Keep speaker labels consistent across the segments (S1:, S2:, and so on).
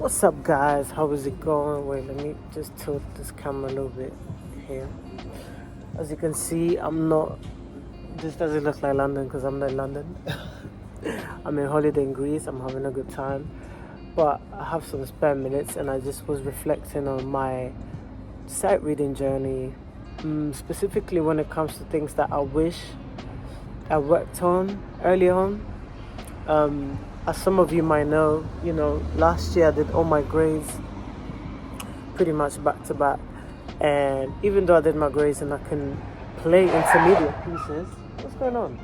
S1: What's up, guys? How is it going? Wait, let me just tilt this camera a little bit here. As you can see, this doesn't look like London because I'm not in London. I'm in holiday in Greece. I'm having a good time, but I have some spare minutes, and I just was reflecting on my sight reading journey, specifically when it comes to things that I wish I worked on early on. As some of you might know, last year I did all my grades pretty much back to back. And even though I did my grades and I can play intermediate pieces, what's going on?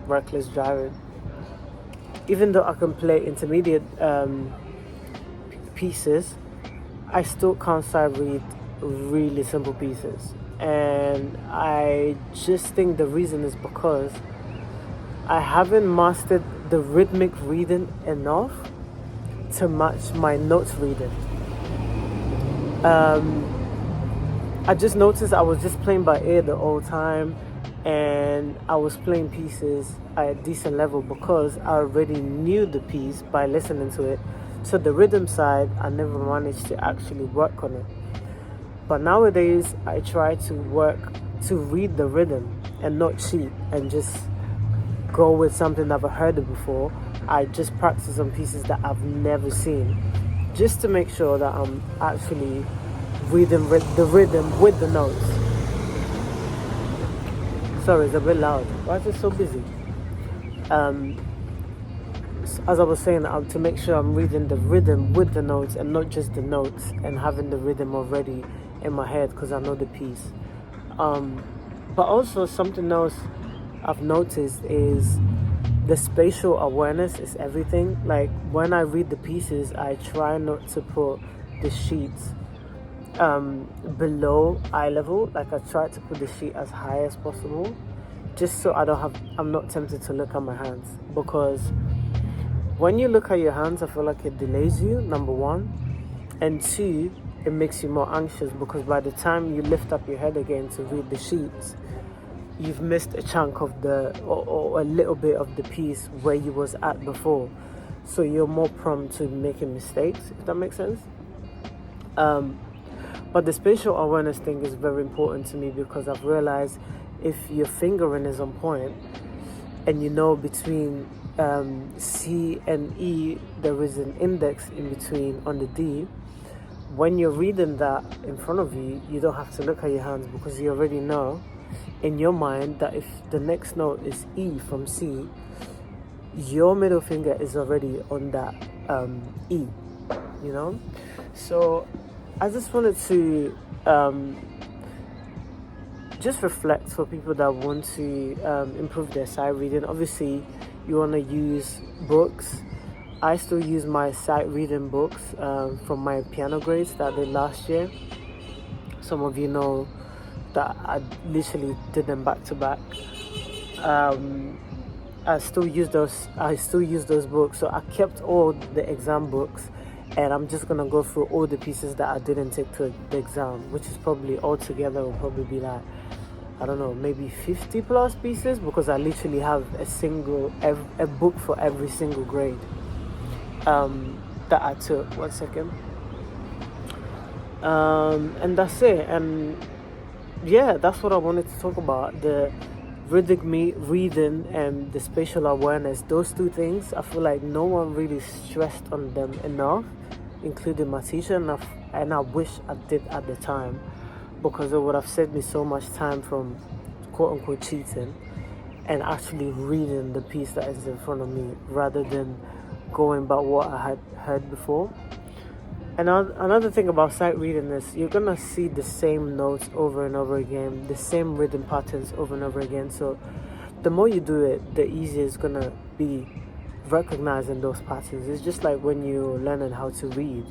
S1: Reckless driving. Even though I can play intermediate pieces, I still can't sight read really simple pieces. And I just think the reason is because I haven't mastered the rhythmic reading enough to match my notes reading. I just noticed I was just playing by ear the whole time, and I was playing pieces at a decent level because I already knew the piece by listening to it. So the rhythm side, I never managed to actually work on it. But nowadays, I try to read the rhythm and not cheat and just go with something I've heard it before. I just practice on pieces that I've never seen, just to make sure that I'm actually reading the rhythm with the notes. Sorry, it's a bit loud. Why is it so busy? As I was saying, to make sure I'm reading the rhythm with the notes and not just the notes and having the rhythm already in my head because I know the piece. But also something else I've noticed is the spatial awareness is everything. Like when I read the pieces, I try not to put the sheets below eye level. Like I try to put the sheet as high as possible, just so I'm not tempted to look at my hands, because when you look at your hands, I feel like it delays you, number one, and two, it makes you more anxious because by the time you lift up your head again to read the sheets, you've missed a chunk of or a little bit of the piece where you was at before. So you're more prone to making mistakes, if that makes sense. But the spatial awareness thing is very important to me because I've realized if your fingering is on point and between C and E, there is an index in between on the D. When you're reading that in front of you, you don't have to look at your hands because you already know in your mind that if the next note is E from C, your middle finger is already on that E, So I just wanted to just reflect for people that want to improve their sight reading. Obviously, you want to use books. I still use my sight reading books from my piano grades that I did last year. Some of you know that I literally did them back to back. I still use those books. So I kept all the exam books, and I'm just gonna go through all the pieces that I didn't take to the exam, which is probably altogether will probably be like, I don't know, maybe 50 plus pieces, because I literally have a book for every single grade that I took. 1 second. And that's it. And yeah, that's what I wanted to talk about. The rhythmic reading and the spatial awareness, those two things, I feel like no one really stressed on them enough, including my teacher, and I wish I did at the time, because it would have saved me so much time from quote-unquote cheating and actually reading the piece that is in front of me rather than going by what I had heard before. And another thing about sight reading is you're gonna see the same notes over and over again, the same rhythm patterns over and over again. So the more you do it, the easier it's gonna be recognizing those patterns. It's just like when you're learning how to read.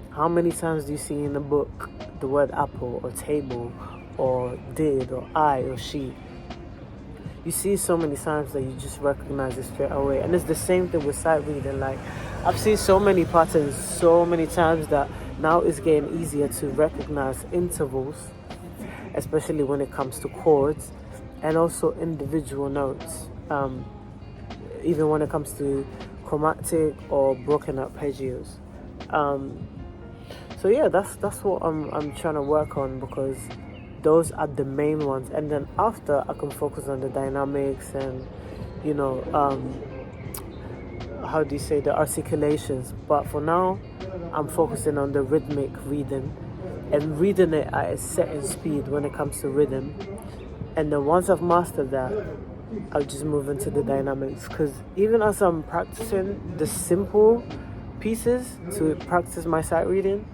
S1: How many times do you see in a book the word apple or table or did or I or she? You see so many times that you just recognize it straight away. And it's the same thing with sight reading. Like, I've seen so many patterns so many times that now it's getting easier to recognize intervals, especially when it comes to chords and also individual notes. Even when it comes to chromatic or broken arpeggios. So yeah, that's what I'm trying to work on, because those are the main ones, and then after I can focus on the dynamics and how do you say, the articulations. But for now, I'm focusing on the rhythmic reading and reading it at a certain speed when it comes to rhythm. And then once I've mastered that, I'll just move into the dynamics, because even as I'm practicing the simple pieces to practice my sight reading,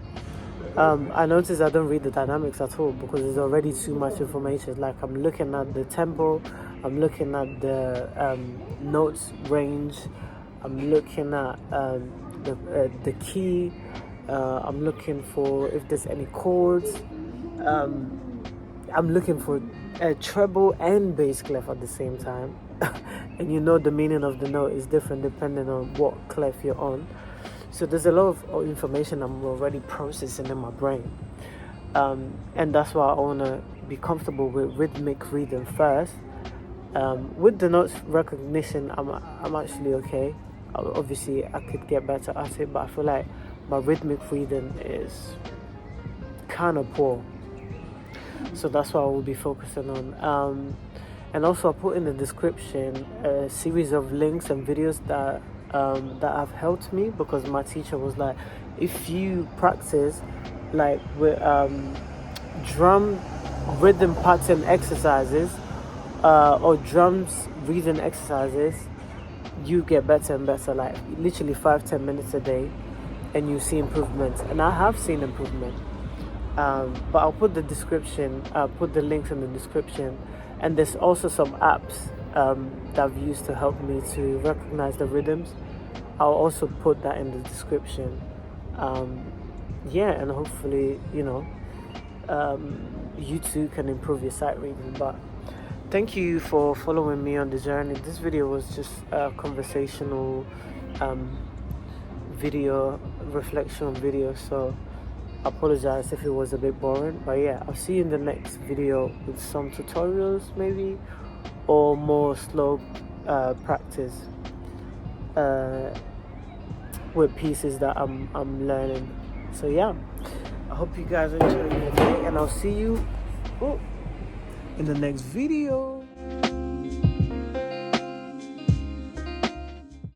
S1: I notice I don't read the dynamics at all, because there's already too much information. Like, I'm looking at the tempo, I'm looking at the notes range, I'm looking at the key, I'm looking for if there's any chords, I'm looking for a treble and bass clef at the same time. And the meaning of the note is different depending on what clef you're on. So there's a lot of information I'm already processing in my brain. And that's why I want to be comfortable with rhythmic reading first. With the notes recognition, I'm actually okay. Obviously, I could get better at it, but I feel like my rhythmic reading is kind of poor. So that's what I will be focusing on. And also, I put in the description a series of links and videos that have helped me, because my teacher was like, if you practice like with drum rhythm pattern exercises or drums reading exercises, you get better and better, like literally 5-10 minutes a day, and you see improvements. And I have seen improvement. But I'll put the links in the description. And there's also some apps that I've used to help me to recognize the rhythms. I'll also put that in the description. And hopefully, you too can improve your sight reading. But thank you for following me on the journey. This video was just a conversational video, reflection video. So I apologize if it was a bit boring, but yeah, I'll see you in the next video with some tutorials maybe, or more slow practice with pieces that I'm learning. So yeah, I hope you guys enjoy your day, and I'll see you in the next video.